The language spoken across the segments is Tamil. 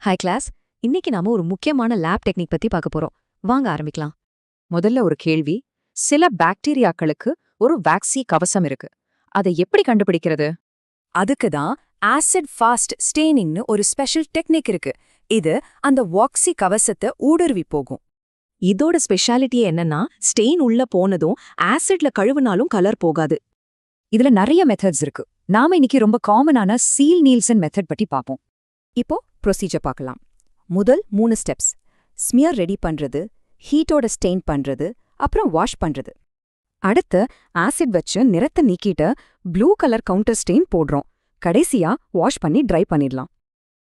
Hi class. இன்னைக்கு நாம ஒரு முக்கியமான லேப் டெக்னிக் பத்தி பார்க்க போறோம். வாங்க ஆரம்பிக்கலாம். முதல்ல ஒரு கேள்வி. சில பாக்டீரியாக்களுக்கு ஒரு வாக்சி கவசம் இருக்கு. அதை எப்படி கண்டுபிடிக்கிறது? அதுக்கு தான் ஆசிட் ஃபாஸ்ட் ஸ்டெயினிங்னு ஒரு ஸ்பெஷல் டெக்னிக் இருக்கு. இது அந்த வாக்சி கவசத்தை ஊடுருவி போகும். இதோட ஸ்பெஷாலிட்டி என்னன்னா, ஸ்டெயின் உள்ள போனதும் ஆசிட்ல கழுவுனாலும் கலர் போகாது. இதுல நிறைய மெத்தட்ஸ் இருக்கு. நாம இன்னைக்கு ரொம்ப காமனான சீல் நீல்சன் மெத்தட் பத்தி பார்ப்போம். இப்போ ப்ரொசீஜர் பார்க்கலாம். முதல் 3 ஸ்டெப்ஸ்: ஸ்மியர் ரெடி பண்றது, ஹீட்டோட ஸ்டெயின் பண்றது, அப்புறம் வாஷ் பண்றது. அடுத்து ஆசிட் வச்சு நிறத்தை நீக்கிட்டு ப்ளூ கலர் கவுண்டர் ஸ்டெயின் போடுறோம். கடைசியா வாஷ் பண்ணி ட்ரை பண்ணிடலாம்.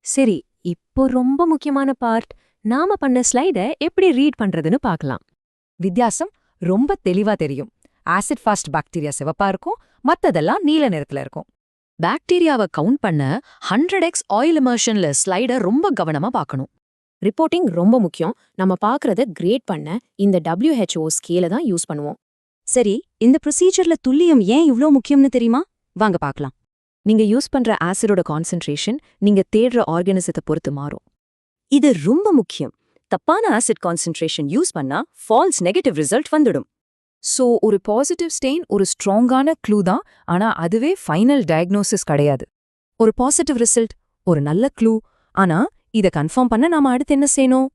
சரி, இப்போ ரொம்ப முக்கியமான பார்ட். நாம பண்ண ஸ்லைடை எப்படி ரீட் பண்றதுன்னு பார்க்கலாம். வித்தியாசம் ரொம்ப தெளிவா தெரியும். ஆசிட் ஃபாஸ்ட் பாக்டீரியா சிவப்பா இருக்கும், மத்ததெல்லாம் நீல நிறத்துல இருக்கும். பாக்டீரியாவை கவுண்ட் பண்ண 100x ஆயில் இமர்ஷன்ல ஸ்லைடை ரொம்ப கவனமா பார்க்கணும். ரிப்போர்ட்டிங் ரொம்ப முக்கியம். நம்ம பார்க்கறத கிரேட் பண்ண இந்த WHO ஸ்கேல தான் யூஸ் பண்ணுவோம். சரி, இந்த ப்ரொசீஜர்ல துல்லியம் ஏன் இவ்ளோ முக்கியம்னு தெரியுமா? வாங்க பார்க்கலாம். நீங்க யூஸ் பண்ற ஆசிடோட கான்சென்ட்ரேஷன் நீங்க தேடுற ஆர்கானிசத்தை பொறுத்து மாறும். இது ரொம்ப முக்கியம். தப்பான ஆசிட் கான்சென்ட்ரேஷன் யூஸ் பண்ணா ஃபால்ஸ் நெகட்டிவ் ரிசல்ட் வந்துடும். சோ ஒரு பாசிட்டிவ் ஸ்டெயின் ஒரு ஸ்ட்ராங்கான க்ளூ தான், ஆனா அதுவே ஃபைனல் டயக்னோசிஸ் கிடையாது. ஒரு பாசிட்டிவ் ரிசல்ட் ஒரு நல்ல க்ளூ, ஆனா இத கன்ஃபார்ம் பண்ண நாம அடுத்து என்ன செய்யணும்?